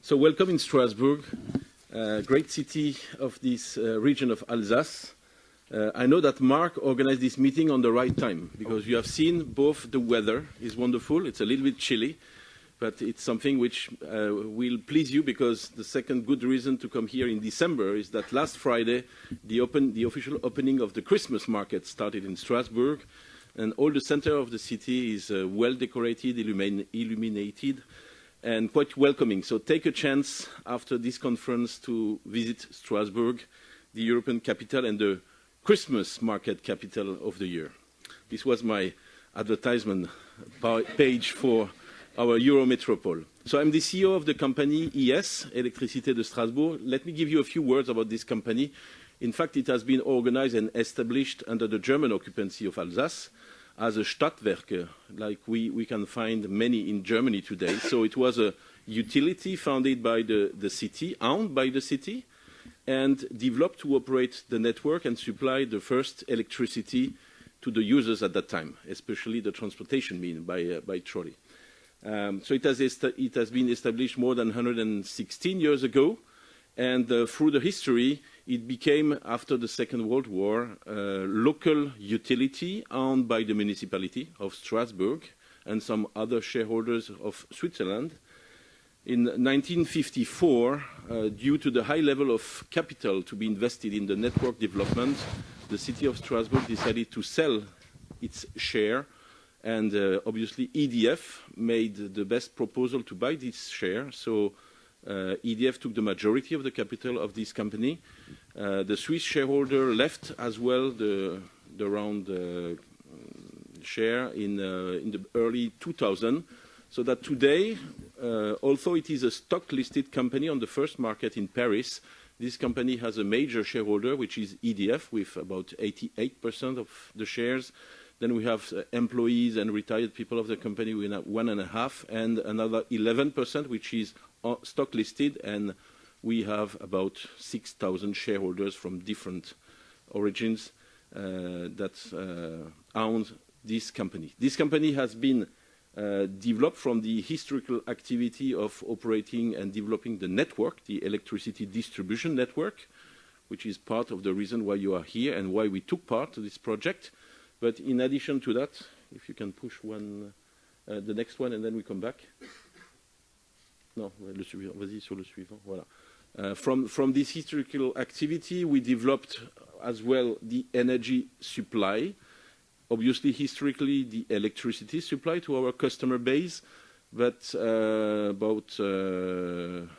So welcome in Strasbourg, great city of this region of Alsace. I know that Marc organized this meeting on the right time, because you have seen both the weather is wonderful, it's a little bit chilly, but it's something which will please you, because the second good reason to come here in December is that last Friday the official opening of the Christmas market started in Strasbourg, and all the center of the city is well decorated, illuminated, and quite welcoming. So take a chance after this conference to visit Strasbourg, the European capital and the Christmas market capital of the year. This was my advertisement page for our Euro Metropole. So I'm the CEO of the company ES, Electricitè de Strasbourg. Let me give you a few words about this company. In fact, it has been organized and established under the German occupancy of Alsace as a Stadtwerke, like we can find many in Germany today. So it was a utility founded by the city, owned by the city, and developed to operate the network and supply the first electricity to the users at that time, especially the transportation mean by trolley. So it has been established more than 116 years ago, and through the history, it became, after the Second World War, a local utility owned by the municipality of Strasbourg and some other shareholders of Switzerland. In 1954, due to the high level of capital to be invested in the network development, the city of Strasbourg decided to sell its share, and obviously EDF made the best proposal to buy this share. So EDF took the majority of the capital of this company. The Swiss shareholder left as well the round share in the early 2000, so that today, although it is a stock-listed company on the first market in Paris, this company has a major shareholder, which is EDF, with about 88% of the shares. Then we have employees and retired people of the company with 1.5%, and another 11%, which is stock listed, and we have about 6,000 shareholders from different origins that own this company. This company has been developed from the historical activity of operating and developing the network, the electricity distribution network, which is part of the reason why you are here and why we took part to this project. But in addition to that, if you can push one, the next one, and then we come back. Non, le suivant. Vas-y sur le suivant. Voilà. From this historical activity, we developed as well the energy supply. Obviously, historically, the electricity supply to our customer base, but about 10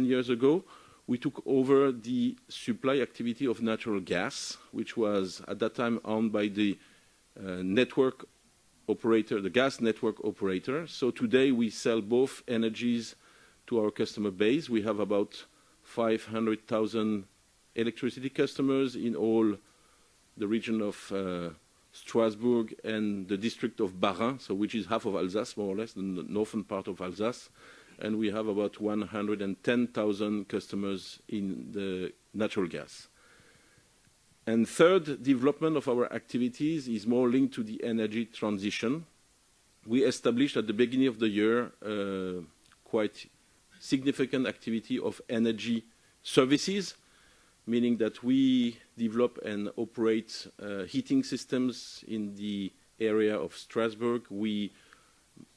years ago, we took over the supply activity of natural gas, which was at that time owned by the network operator, the gas network operator. So today we sell both energies to our customer base. We have about 500,000 electricity customers in all the region of Strasbourg and the district of Bas-Rhin, so which is half of Alsace, more or less, the northern part of Alsace. And we have about 110,000 customers in the natural gas. And third development of our activities is more linked to the energy transition. We established at the beginning of the year quite significant activity of energy services, meaning that we develop and operate heating systems in the area of Strasbourg. We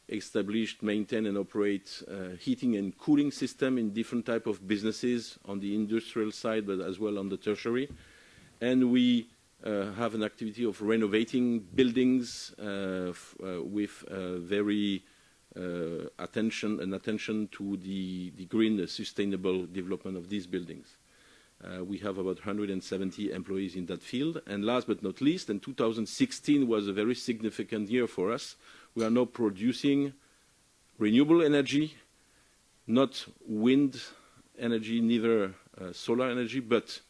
established, maintain, and operate heating and cooling system in different type of businesses on the industrial side, but as well on the tertiary. And we have an activity of renovating buildings with very attention to the green, sustainable development of these buildings. We have about 170 employees in that field. And last but not least, and 2016 was a very significant year for us. We are now producing renewable energy, not wind energy, neither solar energy, but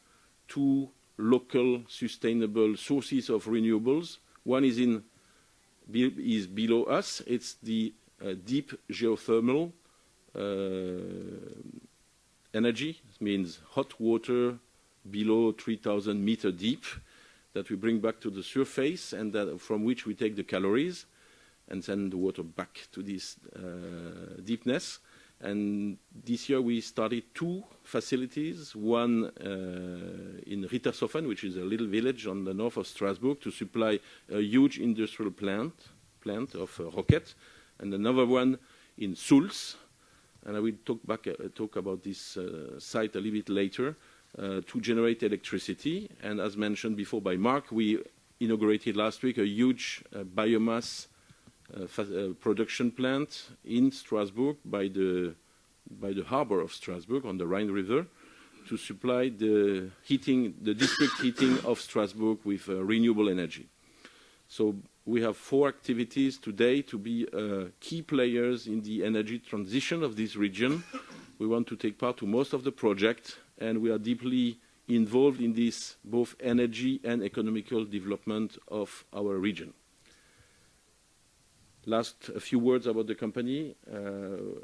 two local sustainable sources of renewables. One is below us. It's the deep geothermal energy. It means hot water below 3,000 meters deep that we bring back to the surface, and from which we take the calories and send the water back to this deepness. And this year we started 2 facilities, one in Rittershofen, which is a little village on the north of Strasbourg, to supply a huge industrial plant of rocket, and another one in Sulz, and I will talk about this site a little bit later, to generate electricity. And as mentioned before by Marc, we inaugurated last week a huge biomass production plant in Strasbourg by the harbor of Strasbourg on the Rhine River, to supply the district heating of Strasbourg with renewable energy. So we have 4 activities today to be key players in the energy transition of this region. We want to take part to most of the project, and we are deeply involved in this both energy and economical development of our region. Last, a few words about the company.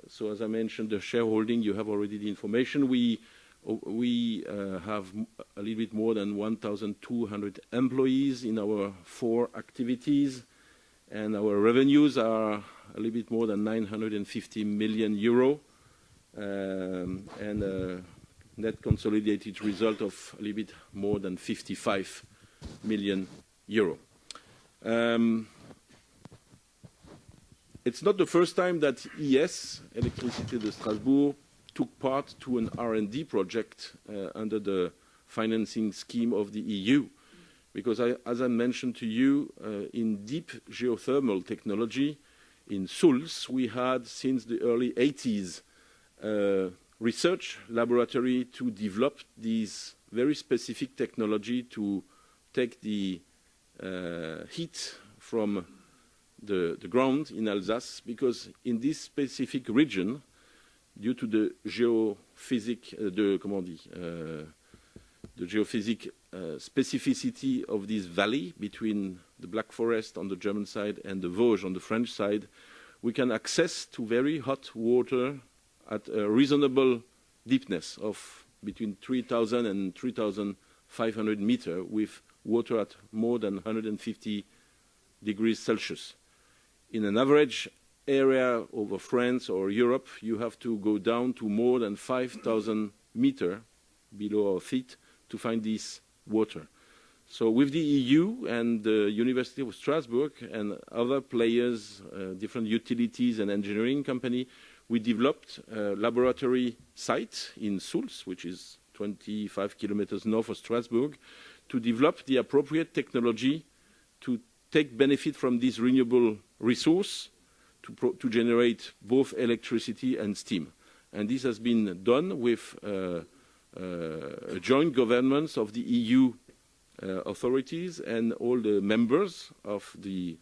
So as I mentioned, the shareholding, you have already the information. We have a little bit more than 1,200 employees in our 4 activities, and our revenues are a little bit more than 950 million euro, and a net consolidated result of a little bit more than 55 million euro. It's not the first time that ES, Electricitè de Strasbourg, took part to an R&D project under the financing scheme of the EU. Because as I mentioned to you, in deep geothermal technology, in Sulz, we had since the early 80s a research laboratory to develop this very specific technology to take the heat from the ground in Alsace, because in this specific region, due to the geophysic specificity of this valley between the Black Forest on the German side and the Vosges on the French side, we can access to very hot water at a reasonable deepness of between 3,000 and 3,500 meters, with water at more than 150 degrees Celsius. In an average area over France or Europe, you have to go down to more than 5,000 meters below our feet to find this water. So with the EU and the University of Strasbourg and other players, different utilities and engineering company, we developed a laboratory site in Sulz, which is 25 kilometers north of Strasbourg, to develop the appropriate technology to take benefit from this renewable resource to generate both electricity and steam. And this has been done with joint governments of the EU authorities and all the members of the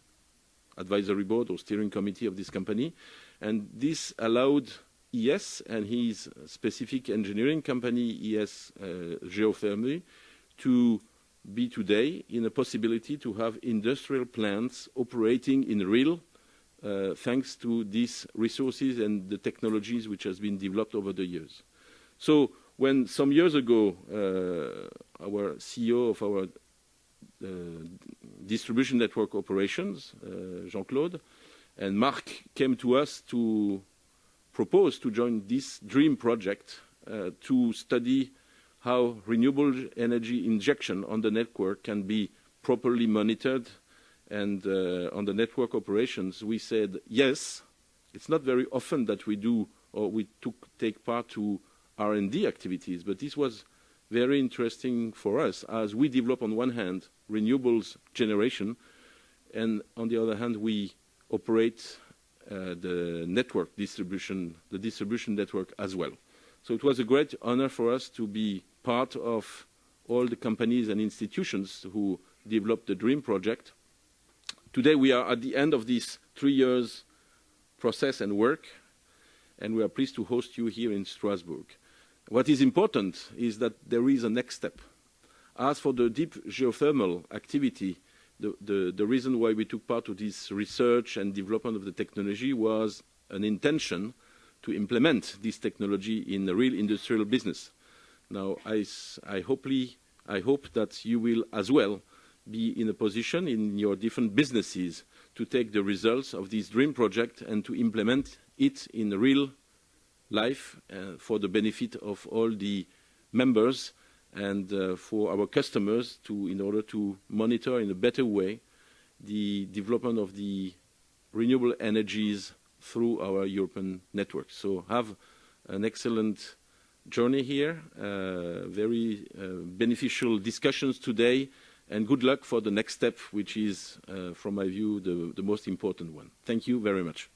advisory board or steering committee of this company. And this allowed ES and his specific engineering company, ES Geothermal, to be today in a possibility to have industrial plants operating in real, thanks to these resources and the technologies which has been developed over the years. So when some years ago our CEO of our distribution network operations, Jean-Claude, and Marc came to us to propose to join this dream project to study how renewable energy injection on the network can be properly monitored and on the network operations, we said, yes, it's not very often that we do or we take part to R&D activities, but this was very interesting for us as we develop on one hand renewables generation, and on the other hand we operate the network distribution, the distribution network as well. So it was a great honor for us to be part of all the companies and institutions who developed the DREAM project. Today we are at the end of this 3 years process and work, and we are pleased to host you here in Strasbourg. What is important is that there is a next step. As for the deep geothermal activity, the reason why we took part to this research and development of the technology was an intention to implement this technology in a real industrial business. Now, I hope that you will as well be in a position in your different businesses to take the results of this DREAM project and to implement it in real life for the benefit of all the members and for our customers in order to monitor in a better way the development of the renewable energies through our European network. So have an excellent journey here, very beneficial discussions today, and good luck for the next step, which is, from my view, the most important one. Thank you very much.